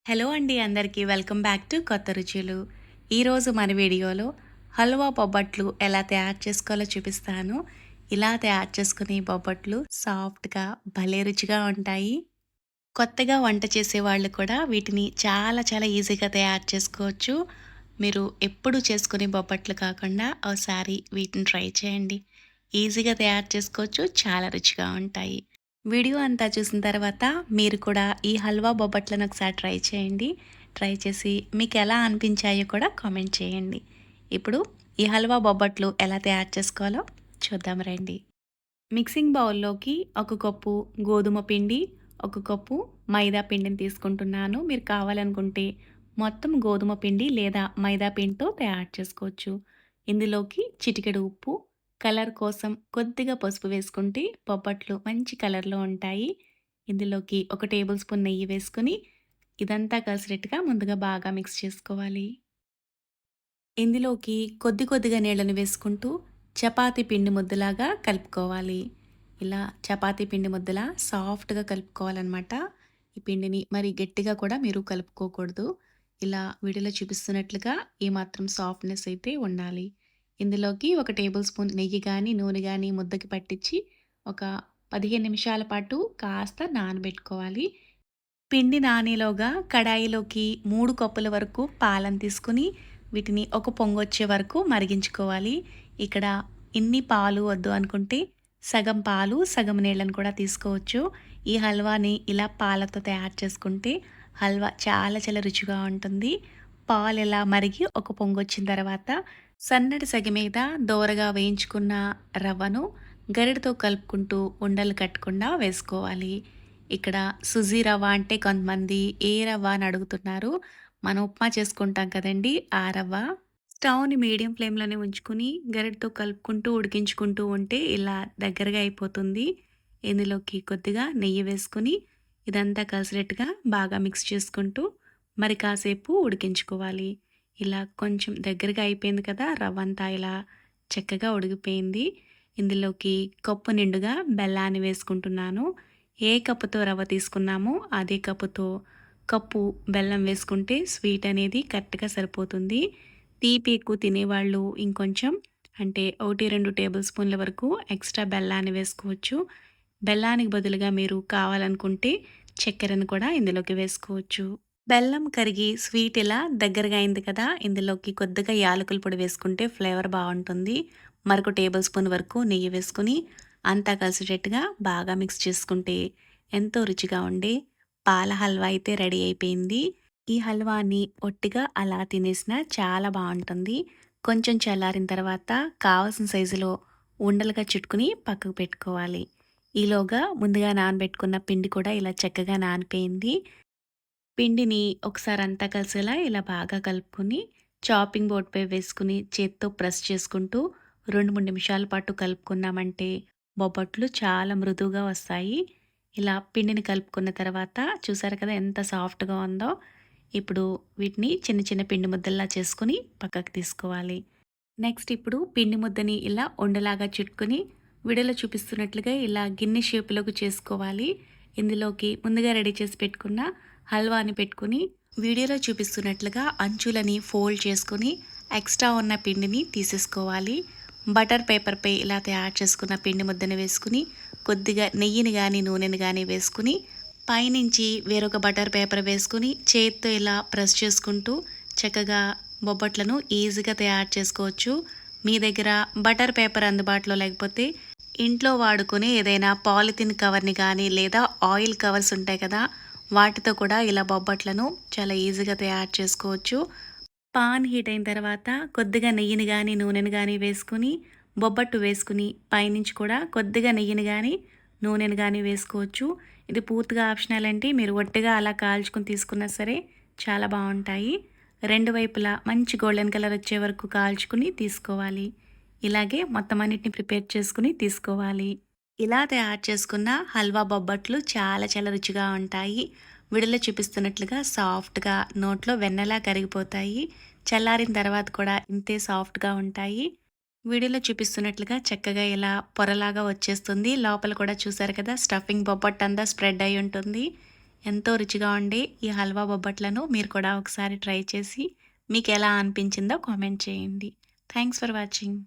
Hello అండి అందరికీ welcome back to కొత్త రుచులు. ఈరోజు మన వీడియోలో హల్వా బొబ్బట్లు ఎలా తయారు చేసుకోవాలో చూపిస్తాను. ఇలా తయారు చేసుకునే బొబ్బట్లు సాఫ్ట్గా భలే రుచిగా ఉంటాయి. కొత్తగా వంట చేసేవాళ్ళు కూడా వీటిని చాలా చాలా ఈజీగా తయారు చేసుకోవచ్చు. మీరు ఎప్పుడు చేసుకునే బొబ్బట్లు కాకుండా ఒకసారి వీటిని ట్రై చేయండి. ఈజీగా తయారు చేసుకోవచ్చు, చాలా రుచిగా ఉంటాయి. వీడియో అంతా చూసిన తర్వాత మీరు కూడా ఈ హల్వా బొబ్బట్లను ఒకసారి ట్రై చేయండి. ట్రై చేసి మీకు ఎలా అనిపించాయో కూడా కామెంట్ చేయండి. ఇప్పుడు ఈ హల్వా బొబ్బట్లు ఎలా తయారు చేసుకోవాలో చూద్దాం రండి. మిక్సింగ్ బౌల్లోకి ఒక కప్పు గోధుమ పిండి, ఒక కప్పు మైదా పిండిని తీసుకుంటున్నాను. మీరు కావాలనుకుంటే మొత్తం గోధుమ పిండి లేదా మైదా పిండితో తయారు చేసుకోవచ్చు. ఇందులోకి చిటికెడు ఉప్పు, కలర్ కోసం కొద్దిగా పసుపు వేసుకుంటే బొబ్బట్లు మంచి కలర్లో ఉంటాయి. ఇందులోకి ఒక టేబుల్ స్పూన్ నెయ్యి వేసుకొని ఇదంతా కలిసినట్టుగా ముందుగా బాగా మిక్స్ చేసుకోవాలి. ఇందులోకి కొద్ది కొద్దిగా నీళ్ళని వేసుకుంటూ చపాతీ పిండి ముద్దలాగా కలుపుకోవాలి. ఇలా చపాతీ పిండి ముద్దలా సాఫ్ట్‌గా కలుపుకోవాలనమాట. ఈ పిండిని మరి గట్టిగా కూడా మీరు కలుపుకోకూడదు. ఇలా వీడియోలో చూపిస్తున్నట్లుగా ఈ మాత్రం సాఫ్ట్‌నెస్ అయితే ఉండాలి. ఇందులోకి ఒక టేబుల్ స్పూన్ నెయ్యి గానీ, నూనె గానీ ముద్దకి పట్టించి ఒక 15 నిమిషాల పాటు కాస్త నానబెట్టుకోవాలి. పిండి నానేలోగా కడాయిలోకి 3 కప్పుల వరకు పాలను తీసుకొని వీటిని ఒక పొంగొచ్చే వరకు మరిగించుకోవాలి. ఇక్కడ ఇన్ని పాలు వద్దు అనుకుంటే సగం పాలు, సగం నీళ్ళని కూడా తీసుకోవచ్చు. ఈ హల్వాని ఇలా పాలతో తయారు చేసుకుంటే హల్వా చాలా చాలా రుచిగా ఉంటుంది. పాలు ఇలా మరిగి ఒక పొంగొచ్చిన తర్వాత సన్నటి సెగ మీద దోరగా వేయించుకున్న రవ్వను గరిటతో కలుపుకుంటూ ఉండలు కట్టకుండా వేసుకోవాలి. ఇక్కడ సుజీ రవ్వ అంటే కొంతమంది ఏ రవ్వ అని అడుగుతున్నారు. మనం ఉప్మా చేసుకుంటాం కదండీ! ఆ రవ్వ. స్టవ్‌ని మీడియం ఫ్లేమ్‌లోనే ఉంచుకొని గరిటెతో కలుపుకుంటూ ఉడికించుకుంటూ ఉంటే ఇలా దగ్గరగా అయిపోతుంది. ఇందులోకి కొద్దిగా నెయ్యి వేసుకొని ఇదంతా కలిసేట్టుగా బాగా మిక్స్ చేసుకుంటూ మరి కాసేపు ఉడికించుకోవాలి. ఇలా కొంచెం దగ్గరగా అయిపోయింది కదా! రవ్వంతా ఇలా చక్కగా ఉడికిపోయింది. ఇందులోకి కప్పు నిండుగా బెల్లాన్ని వేసుకుంటున్నాను. ఏ కప్పుతో రవ్వ తీసుకున్నామో అదే కప్పుతో కప్పు బెల్లం వేసుకుంటే స్వీట్ అనేది కరెక్ట్‌గా సరిపోతుంది. తీపి ఎక్కువ తినేవాళ్ళు ఇంకొంచెం అంటే 1, 2 టేబుల్ స్పూన్ల వరకు ఎక్స్ట్రా బెల్లాన్ని వేసుకోవచ్చు. బెల్లానికి బదులుగా మీరు కావాలనుకుంటే చక్కెరను కూడా ఇందులోకి వేసుకోవచ్చు. బెల్లం కరిగి స్వీట్ ఇలా దగ్గరగా అయింది కదా! ఇందులోకి కొద్దిగా యాలకుల పొడి వేసుకుంటే ఫ్లేవర్ బావుంటుంది. మరొక టేబుల్ స్పూన్ వరకు నెయ్యి వేసుకొని అంతా కలిసేటట్టుగా బాగా మిక్స్ చేసుకుంటే ఎంతో రుచిగా ఉండే పాల హల్వా అయితే రెడీ అయిపోయింది. ఈ హల్వాని ఒట్టిగా అలా తినేసినా చాలా బావుంటుంది. కొంచెం చల్లారిన తర్వాత కావాల్సిన సైజులో ఉండలుగా చుట్టుకొని పక్కకు పెట్టుకోవాలి. ఈలోగా ముందుగా నానబెట్టుకున్న పిండి కూడా ఇలా చక్కగా నానిపోయింది. పిండిని ఒకసారి అంతా కలిసేలా ఇలా బాగా కలుపుకొని చాపింగ్ బోర్డ్‌పై వేసుకొని చేత్తో ప్రెస్ చేసుకుంటూ 2, 3 నిమిషాల పాటు కలుపుకున్నామంటే బొబ్బట్లు చాలా మృదువుగా వస్తాయి. ఇలా పిండిని కలుపుకున్న తర్వాత చూసారు కదా ఎంత సాఫ్ట్‌గా ఉందో. ఇప్పుడు వీటిని చిన్న చిన్న పిండి ముద్దల్లా చేసుకొని పక్కకు తీసుకోవాలి. నెక్స్ట్ ఇప్పుడు పిండి ముద్దని ఇలా ఉండలాగా చుట్టుకొని వీడియోలో చూపిస్తున్నట్లుగా ఇలా గిన్నె షేపులోకి చేసుకోవాలి. ఇందులోకి ముందుగా రెడీ చేసి పెట్టుకున్న హల్వాని పెట్టుకొని వీడియోలో చూపిస్తున్నట్లుగా అంచులని ఫోల్డ్ చేసుకొని ఎక్స్ట్రా ఉన్న పిండిని తీసేసుకోవాలి. బటర్ పేపర్పై ఇలా తయారు చేసుకున్న పిండి ముద్దని వేసుకుని కొద్దిగా నెయ్యిని కానీ నూనెని కానీ వేసుకుని పైనుంచి వేరొక బటర్ పేపర్ వేసుకుని చేత్తో ఇలా ప్రెస్ చేసుకుంటూ చక్కగా బొబ్బట్లను ఈజీగా తయారు చేసుకోవచ్చు. మీ దగ్గర బటర్ పేపర్ అందుబాటులో లేకపోతే ఇంట్లో వాడుకునే ఏదైనా పాలిథిన్ కవర్ని కానీ లేదా ఆయిల్ కవర్స్ ఉంటాయి కదా! వాటితో కూడా ఇలా బొబ్బట్లను చాలా ఈజీగా తయారు చేసుకోవచ్చు. పాన్ హీట్ అయిన తర్వాత కొద్దిగా నెయ్యిని కానీ నూనెని కానీ వేసుకుని బొబ్బట్టు వేసుకుని పైనుంచి కూడా కొద్దిగా నెయ్యిని కానీ నూనెని కానీ వేసుకోవచ్చు. ఇది పూర్తిగా ఆప్షనల్ అండి. మీరు ఒట్టిగా అలా కాల్చుకొని తీసుకున్నా సరే చాలా బాగుంటాయి. రెండు వైపులా మంచి గోల్డెన్ కలర్ వచ్చే వరకు కాల్చుకుని తీసుకోవాలి. ఇలాగే మొత్తం అన్నిటిని ప్రిపేర్ చేసుకుని తీసుకోవాలి. ఇలా తయారు చేసుకున్న హల్వా బొబ్బట్లు చాలా చాలా రుచిగా ఉంటాయి. వీడియోలో చూపిస్తున్నట్లుగా సాఫ్ట్‌గా నోట్లో వెన్నలా కరిగిపోతాయి. చల్లారిన తర్వాత కూడా ఇంతే సాఫ్ట్‌గా ఉంటాయి. వీడియోలో చూపిస్తున్నట్లుగా చక్కగా ఇలా పొరలాగా వచ్చేస్తుంది. లోపల కూడా చూసారు కదా స్టఫింగ్ బొబ్బట్టంతా స్ప్రెడ్ అయ్యి ఉంటుంది. ఎంతో రుచిగా ఉండే ఈ హల్వా బొబ్బట్లను మీరు కూడా ఒకసారి ట్రై చేసి మీకు ఎలా అనిపించిందో కామెంట్ చేయండి. Thanks for watching.